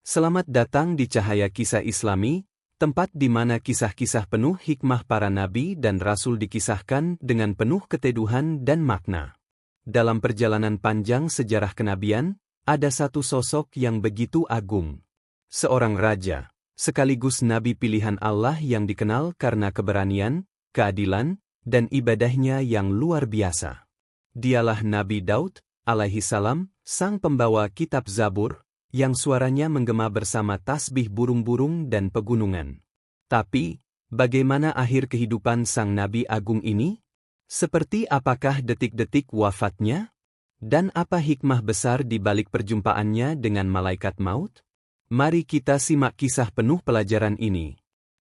Selamat datang di Cahaya Kisah Islami, tempat di mana kisah-kisah penuh hikmah para nabi dan rasul dikisahkan dengan penuh keteduhan dan makna. Dalam perjalanan panjang sejarah kenabian, ada satu sosok yang begitu agung. Seorang raja, sekaligus nabi pilihan Allah yang dikenal karena keberanian, keadilan, dan ibadahnya yang luar biasa. Dialah Nabi Daud, alaihi salam, sang pembawa kitab Zabur, yang suaranya menggema bersama tasbih burung-burung dan pegunungan. Tapi, bagaimana akhir kehidupan sang Nabi Agung ini? Seperti apakah detik-detik wafatnya? Dan apa hikmah besar di balik perjumpaannya dengan malaikat maut? Mari kita simak kisah penuh pelajaran ini.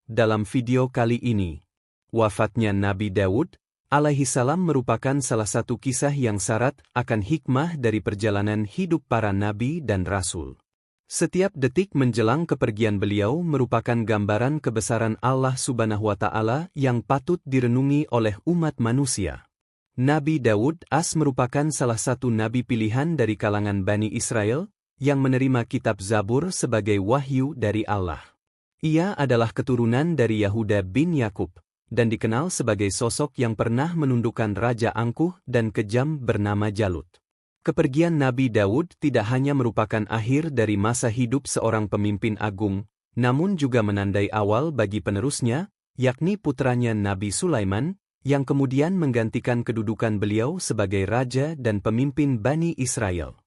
Dalam video kali ini, wafatnya Nabi Daud, alaihi salam merupakan salah satu kisah yang syarat akan hikmah dari perjalanan hidup para nabi dan rasul. Setiap detik menjelang kepergian beliau merupakan gambaran kebesaran Allah Subhanahu wa Ta'ala yang patut direnungi oleh umat manusia. Nabi Daud merupakan salah satu nabi pilihan dari kalangan Bani Israel yang menerima kitab Zabur sebagai wahyu dari Allah. Ia adalah keturunan dari Yahuda bin Yakub dan dikenal sebagai sosok yang pernah menundukkan raja angkuh dan kejam bernama Jalut. Kepergian Nabi Daud tidak hanya merupakan akhir dari masa hidup seorang pemimpin agung, namun juga menandai awal bagi penerusnya, yakni putranya Nabi Sulaiman, yang kemudian menggantikan kedudukan beliau sebagai raja dan pemimpin Bani Israel.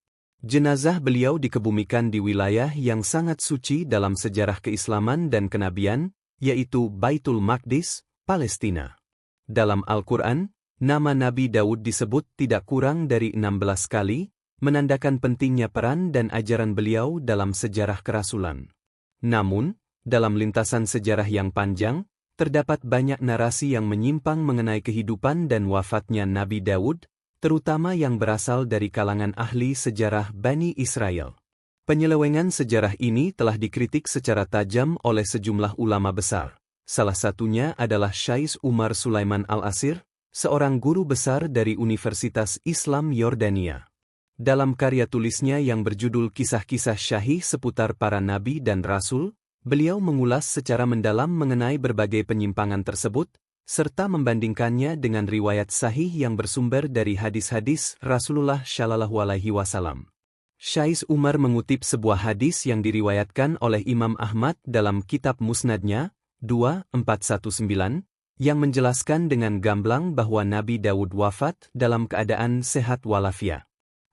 Jenazah beliau dikebumikan di wilayah yang sangat suci dalam sejarah keislaman dan kenabian, yaitu Baitul Maqdis, Palestina. Dalam Al-Quran, nama Nabi Daud disebut tidak kurang dari 16 kali, menandakan pentingnya peran dan ajaran beliau dalam sejarah kerasulan. Namun, dalam lintasan sejarah yang panjang, terdapat banyak narasi yang menyimpang mengenai kehidupan dan wafatnya Nabi Daud, terutama yang berasal dari kalangan ahli sejarah Bani Israel. Penyelewengan sejarah ini telah dikritik secara tajam oleh sejumlah ulama besar. Salah satunya adalah Syekh Umar Sulaiman Al-Asir, seorang guru besar dari Universitas Islam Yordania. Dalam karya tulisnya yang berjudul Kisah-Kisah Syahih seputar para nabi dan rasul, beliau mengulas secara mendalam mengenai berbagai penyimpangan tersebut, serta membandingkannya dengan riwayat sahih yang bersumber dari hadis-hadis Rasulullah Shallallahu Alaihi Wasallam. Syekh Umar mengutip sebuah hadis yang diriwayatkan oleh Imam Ahmad dalam kitab Musnadnya, 2419, yang menjelaskan dengan gamblang bahwa Nabi Daud wafat dalam keadaan sehat walafiat.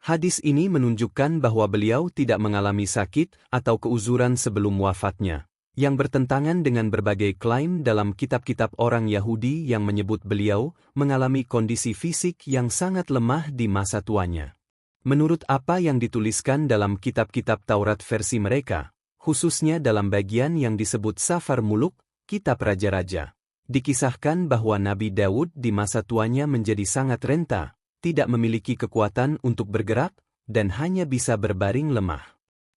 Hadis ini menunjukkan bahwa beliau tidak mengalami sakit atau keuzuran sebelum wafatnya, yang bertentangan dengan berbagai klaim dalam kitab-kitab orang Yahudi yang menyebut beliau mengalami kondisi fisik yang sangat lemah di masa tuanya. Menurut apa yang dituliskan dalam kitab-kitab Taurat versi mereka, khususnya dalam bagian yang disebut Safar Muluk, kitab raja-raja, dikisahkan bahwa Nabi Daud di masa tuanya menjadi sangat renta, tidak memiliki kekuatan untuk bergerak, dan hanya bisa berbaring lemah.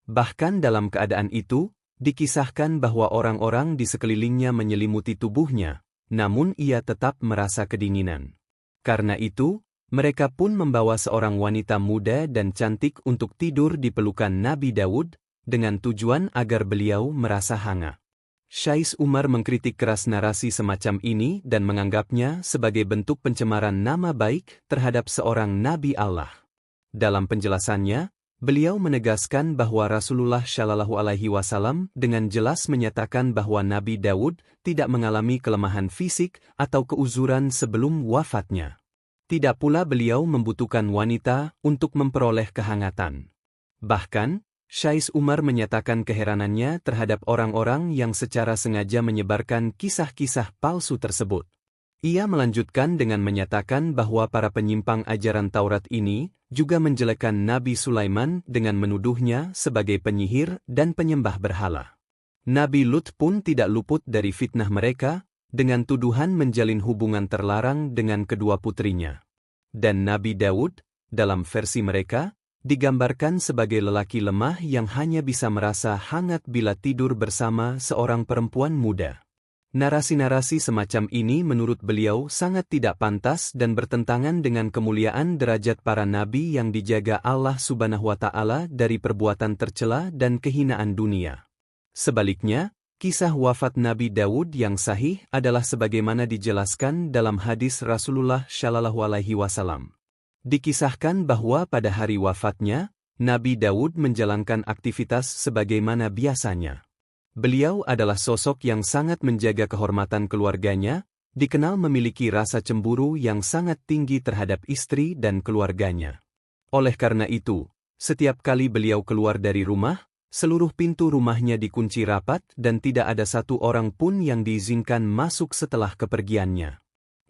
Bahkan dalam keadaan itu, dikisahkan bahwa orang-orang di sekelilingnya menyelimuti tubuhnya, namun ia tetap merasa kedinginan. Karena itu, mereka pun membawa seorang wanita muda dan cantik untuk tidur di pelukan Nabi Daud, dengan tujuan agar beliau merasa hangat. Syekh Umar mengkritik keras narasi semacam ini dan menganggapnya sebagai bentuk pencemaran nama baik terhadap seorang Nabi Allah. Dalam penjelasannya, beliau menegaskan bahwa Rasulullah Shallallahu Alaihi Wasallam dengan jelas menyatakan bahwa Nabi Daud tidak mengalami kelemahan fisik atau keuzuran sebelum wafatnya. Tidak pula beliau membutuhkan wanita untuk memperoleh kehangatan. Bahkan, Syekh Umar menyatakan keheranannya terhadap orang-orang yang secara sengaja menyebarkan kisah-kisah palsu tersebut. Ia melanjutkan dengan menyatakan bahwa para penyimpang ajaran Taurat ini juga menjelekkan Nabi Sulaiman dengan menuduhnya sebagai penyihir dan penyembah berhala. Nabi Lut pun tidak luput dari fitnah mereka, dengan tuduhan menjalin hubungan terlarang dengan kedua putrinya. Dan Nabi Daud, dalam versi mereka, digambarkan sebagai lelaki lemah yang hanya bisa merasa hangat bila tidur bersama seorang perempuan muda. Narasi-narasi semacam ini menurut beliau sangat tidak pantas dan bertentangan dengan kemuliaan derajat para nabi yang dijaga Allah Subhanahu wa Ta'ala dari perbuatan tercela dan kehinaan dunia. Sebaliknya, kisah wafat Nabi Daud yang sahih adalah sebagaimana dijelaskan dalam hadis Rasulullah Shallallahu Alaihi Wasallam. Dikisahkan bahwa pada hari wafatnya, Nabi Daud menjalankan aktivitas sebagaimana biasanya. Beliau adalah sosok yang sangat menjaga kehormatan keluarganya, dikenal memiliki rasa cemburu yang sangat tinggi terhadap istri dan keluarganya. Oleh karena itu, setiap kali beliau keluar dari rumah, seluruh pintu rumahnya dikunci rapat dan tidak ada satu orang pun yang diizinkan masuk setelah kepergiannya.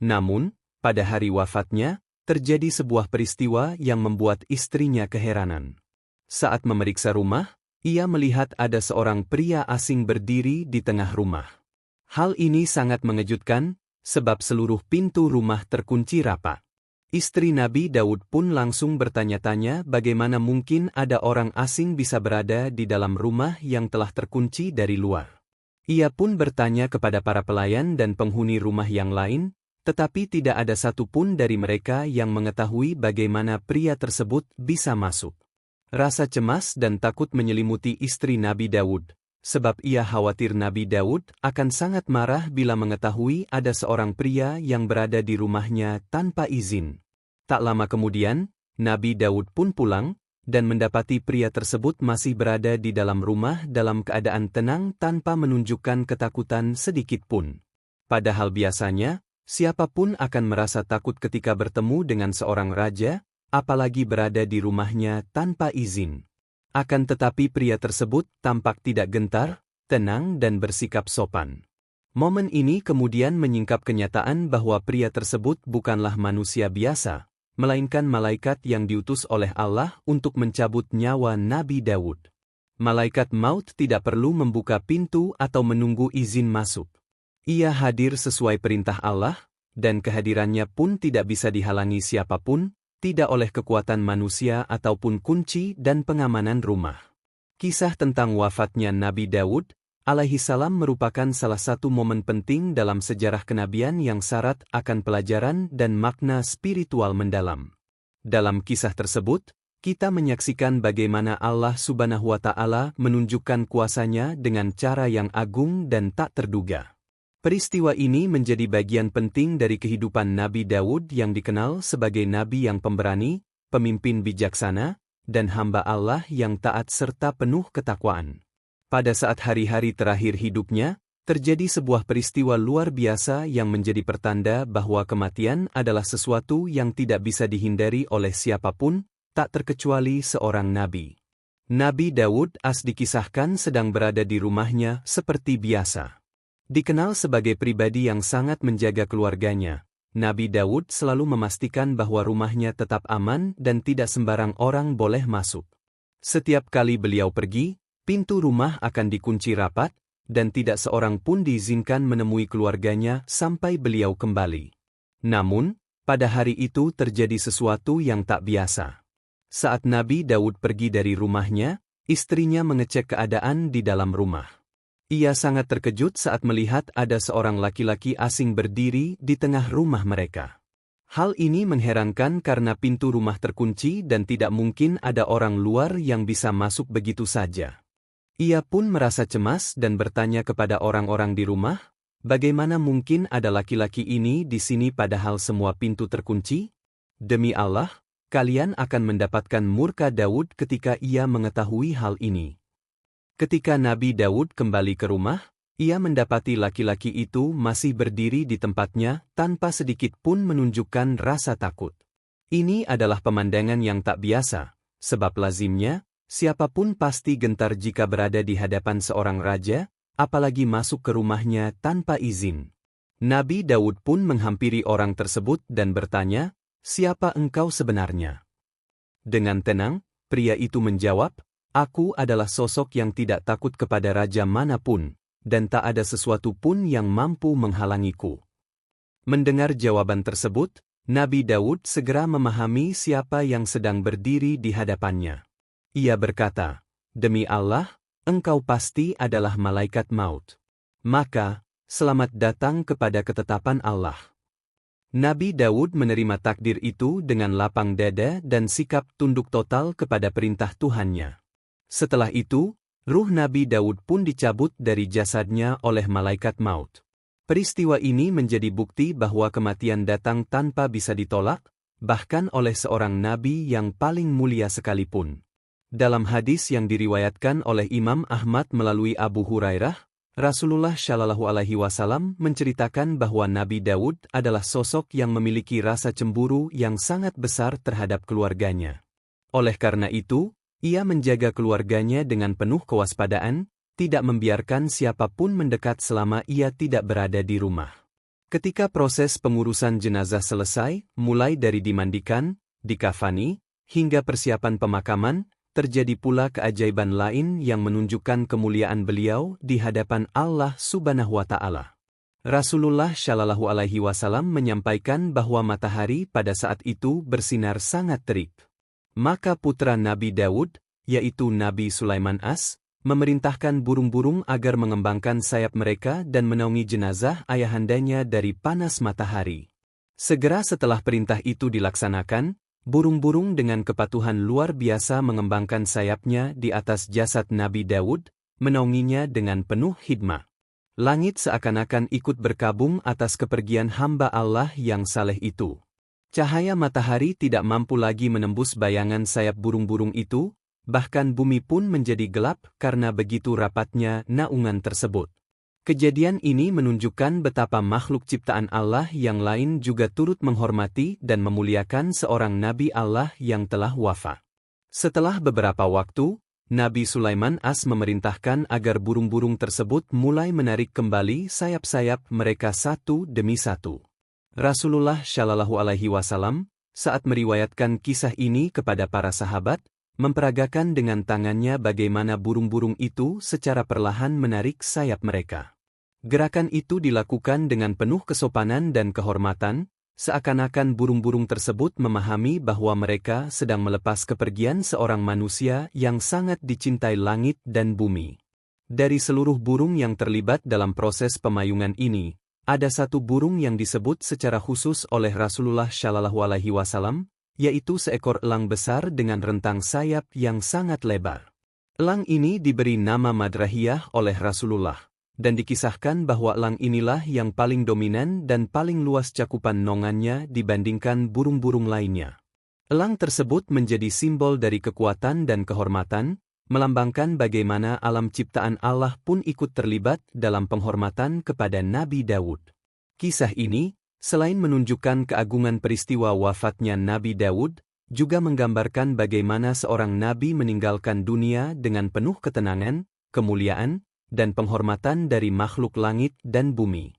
Namun, pada hari wafatnya, terjadi sebuah peristiwa yang membuat istrinya keheranan. Saat memeriksa rumah, ia melihat ada seorang pria asing berdiri di tengah rumah. Hal ini sangat mengejutkan, sebab seluruh pintu rumah terkunci rapat. Istri Nabi Daud pun langsung bertanya-tanya bagaimana mungkin ada orang asing bisa berada di dalam rumah yang telah terkunci dari luar. Ia pun bertanya kepada para pelayan dan penghuni rumah yang lain, tetapi tidak ada satupun dari mereka yang mengetahui bagaimana pria tersebut bisa masuk. Rasa cemas dan takut menyelimuti istri Nabi Daud, sebab ia khawatir Nabi Daud akan sangat marah bila mengetahui ada seorang pria yang berada di rumahnya tanpa izin. Tak lama kemudian, Nabi Daud pun pulang, dan mendapati pria tersebut masih berada di dalam rumah dalam keadaan tenang tanpa menunjukkan ketakutan sedikit pun. Padahal biasanya, siapapun akan merasa takut ketika bertemu dengan seorang raja, apalagi berada di rumahnya tanpa izin. Akan tetapi pria tersebut tampak tidak gentar, tenang dan bersikap sopan. Momen ini kemudian menyingkap kenyataan bahwa pria tersebut bukanlah manusia biasa, melainkan malaikat yang diutus oleh Allah untuk mencabut nyawa Nabi Daud. Malaikat maut tidak perlu membuka pintu atau menunggu izin masuk. Ia hadir sesuai perintah Allah, dan kehadirannya pun tidak bisa dihalangi siapapun, tidak oleh kekuatan manusia ataupun kunci dan pengamanan rumah. Kisah tentang wafatnya Nabi Daud alaihi salam merupakan salah satu momen penting dalam sejarah kenabian yang syarat akan pelajaran dan makna spiritual mendalam. Dalam kisah tersebut, kita menyaksikan bagaimana Allah Subhanahu wa Ta'ala menunjukkan kuasanya dengan cara yang agung dan tak terduga. Peristiwa ini menjadi bagian penting dari kehidupan Nabi Daud yang dikenal sebagai nabi yang pemberani, pemimpin bijaksana, dan hamba Allah yang taat serta penuh ketakwaan. Pada saat hari-hari terakhir hidupnya, terjadi sebuah peristiwa luar biasa yang menjadi pertanda bahwa kematian adalah sesuatu yang tidak bisa dihindari oleh siapapun, tak terkecuali seorang nabi. Nabi Daud dikisahkan sedang berada di rumahnya seperti biasa. Dikenal sebagai pribadi yang sangat menjaga keluarganya, Nabi Daud selalu memastikan bahwa rumahnya tetap aman dan tidak sembarang orang boleh masuk. Setiap kali beliau pergi, pintu rumah akan dikunci rapat, dan tidak seorang pun diizinkan menemui keluarganya sampai beliau kembali. Namun, pada hari itu terjadi sesuatu yang tak biasa. Saat Nabi Daud pergi dari rumahnya, istrinya mengecek keadaan di dalam rumah. Ia sangat terkejut saat melihat ada seorang laki-laki asing berdiri di tengah rumah mereka. Hal ini mengherankan karena pintu rumah terkunci dan tidak mungkin ada orang luar yang bisa masuk begitu saja. Ia pun merasa cemas dan bertanya kepada orang-orang di rumah, bagaimana mungkin ada laki-laki ini di sini padahal semua pintu terkunci? Demi Allah, kalian akan mendapatkan murka Daud ketika ia mengetahui hal ini. Ketika Nabi Daud kembali ke rumah, ia mendapati laki-laki itu masih berdiri di tempatnya tanpa sedikit pun menunjukkan rasa takut. Ini adalah pemandangan yang tak biasa, sebab lazimnya, siapapun pasti gentar jika berada di hadapan seorang raja, apalagi masuk ke rumahnya tanpa izin. Nabi Daud pun menghampiri orang tersebut dan bertanya, "Siapa engkau sebenarnya?" Dengan tenang, pria itu menjawab, "Aku adalah sosok yang tidak takut kepada raja manapun, dan tak ada sesuatu pun yang mampu menghalangiku." Mendengar jawaban tersebut, Nabi Daud segera memahami siapa yang sedang berdiri di hadapannya. Ia berkata, "Demi Allah, engkau pasti adalah malaikat maut." Maka, Selamat datang kepada ketetapan Allah. Nabi Daud menerima takdir itu dengan lapang dada dan sikap tunduk total kepada perintah Tuhannya. Setelah itu, ruh Nabi Daud pun dicabut dari jasadnya oleh malaikat maut. Peristiwa ini menjadi bukti bahwa kematian datang tanpa bisa ditolak, bahkan oleh seorang nabi yang paling mulia sekalipun. Dalam hadis yang diriwayatkan oleh Imam Ahmad melalui Abu Hurairah, Rasulullah Shallallahu Alaihi Wasallam menceritakan bahwa Nabi Daud adalah sosok yang memiliki rasa cemburu yang sangat besar terhadap keluarganya. Oleh karena itu, ia menjaga keluarganya dengan penuh kewaspadaan, tidak membiarkan siapapun mendekat selama ia tidak berada di rumah. Ketika proses pengurusan jenazah selesai, mulai dari dimandikan, dikafani, hingga persiapan pemakaman, terjadi pula keajaiban lain yang menunjukkan kemuliaan beliau di hadapan Allah Subhanahu wa Ta'ala. Rasulullah Shallallahu Alaihi Wasallam menyampaikan bahwa matahari pada saat itu bersinar sangat terik. Maka putra Nabi Daud, yaitu Nabi Sulaiman memerintahkan burung-burung agar mengembangkan sayap mereka dan menaungi jenazah ayahandanya dari panas matahari. Segera setelah perintah itu dilaksanakan, burung-burung dengan kepatuhan luar biasa mengembangkan sayapnya di atas jasad Nabi Daud, menaunginya dengan penuh hikmah. Langit seakan-akan ikut berkabung atas kepergian hamba Allah yang saleh itu. Cahaya matahari tidak mampu lagi menembus bayangan sayap burung-burung itu, bahkan bumi pun menjadi gelap karena begitu rapatnya naungan tersebut. Kejadian ini menunjukkan betapa makhluk ciptaan Allah yang lain juga turut menghormati dan memuliakan seorang Nabi Allah yang telah wafat. Setelah beberapa waktu, Nabi Sulaiman memerintahkan agar burung-burung tersebut mulai menarik kembali sayap-sayap mereka satu demi satu. Rasulullah Shallallahu Alaihi Wasallam, saat meriwayatkan kisah ini kepada para sahabat, memperagakan dengan tangannya bagaimana burung-burung itu secara perlahan menarik sayap mereka. Gerakan itu dilakukan dengan penuh kesopanan dan kehormatan, seakan-akan burung-burung tersebut memahami bahwa mereka sedang melepas kepergian seorang manusia yang sangat dicintai langit dan bumi. Dari seluruh burung yang terlibat dalam proses pemayungan ini, ada satu burung yang disebut secara khusus oleh Rasulullah Shallallahu Alaihi Wasallam, yaitu seekor elang besar dengan rentang sayap yang sangat lebar. Elang ini diberi nama Madrahiyah oleh Rasulullah, dan dikisahkan bahwa elang inilah yang paling dominan dan paling luas cakupan nongannya dibandingkan burung-burung lainnya. Elang tersebut menjadi simbol dari kekuatan dan kehormatan, melambangkan bagaimana alam ciptaan Allah pun ikut terlibat dalam penghormatan kepada Nabi Daud. Kisah ini, selain menunjukkan keagungan peristiwa wafatnya Nabi Daud, juga menggambarkan bagaimana seorang nabi meninggalkan dunia dengan penuh ketenangan, kemuliaan, dan penghormatan dari makhluk langit dan bumi.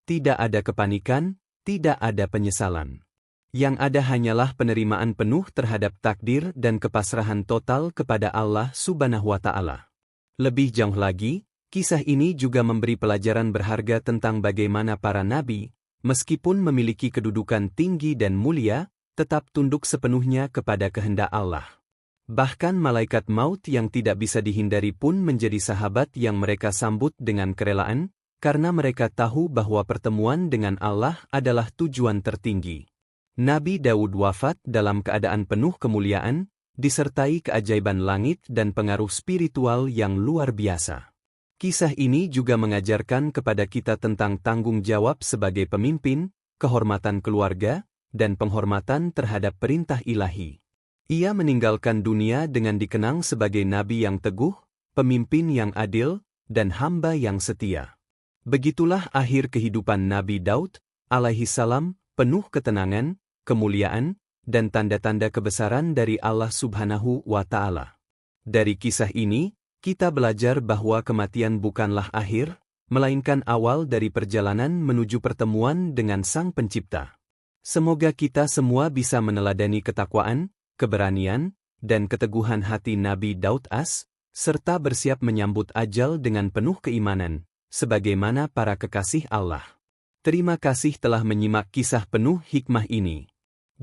Tidak ada kepanikan, tidak ada penyesalan. Yang ada hanyalah penerimaan penuh terhadap takdir dan kepasrahan total kepada Allah Subhanahu wa Ta'ala. Lebih jauh lagi, kisah ini juga memberi pelajaran berharga tentang bagaimana para nabi, meskipun memiliki kedudukan tinggi dan mulia, tetap tunduk sepenuhnya kepada kehendak Allah. Bahkan malaikat maut yang tidak bisa dihindari pun menjadi sahabat yang mereka sambut dengan kerelaan, karena mereka tahu bahwa pertemuan dengan Allah adalah tujuan tertinggi. Nabi Daud wafat dalam keadaan penuh kemuliaan, disertai keajaiban langit dan pengaruh spiritual yang luar biasa. Kisah ini juga mengajarkan kepada kita tentang tanggung jawab sebagai pemimpin, kehormatan keluarga, dan penghormatan terhadap perintah ilahi. Ia meninggalkan dunia dengan dikenang sebagai nabi yang teguh, pemimpin yang adil, dan hamba yang setia. Begitulah akhir kehidupan Nabi Daud, alaihi salam, penuh ketenangan, kemuliaan, dan tanda-tanda kebesaran dari Allah Subhanahu wa Ta'ala. Dari kisah ini, kita belajar bahwa kematian bukanlah akhir, melainkan awal dari perjalanan menuju pertemuan dengan Sang Pencipta. Semoga kita semua bisa meneladani ketakwaan, keberanian, dan keteguhan hati Nabi Daud serta bersiap menyambut ajal dengan penuh keimanan, sebagaimana para kekasih Allah. Terima kasih telah menyimak kisah penuh hikmah ini.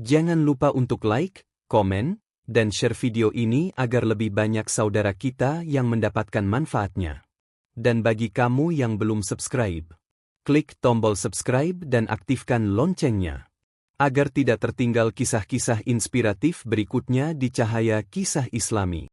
Jangan lupa untuk like, komen, dan share video ini agar lebih banyak saudara kita yang mendapatkan manfaatnya. Dan bagi kamu yang belum subscribe, Klik tombol subscribe dan aktifkan loncengnya, agar tidak tertinggal kisah-kisah inspiratif berikutnya di Cahaya Kisah Islami.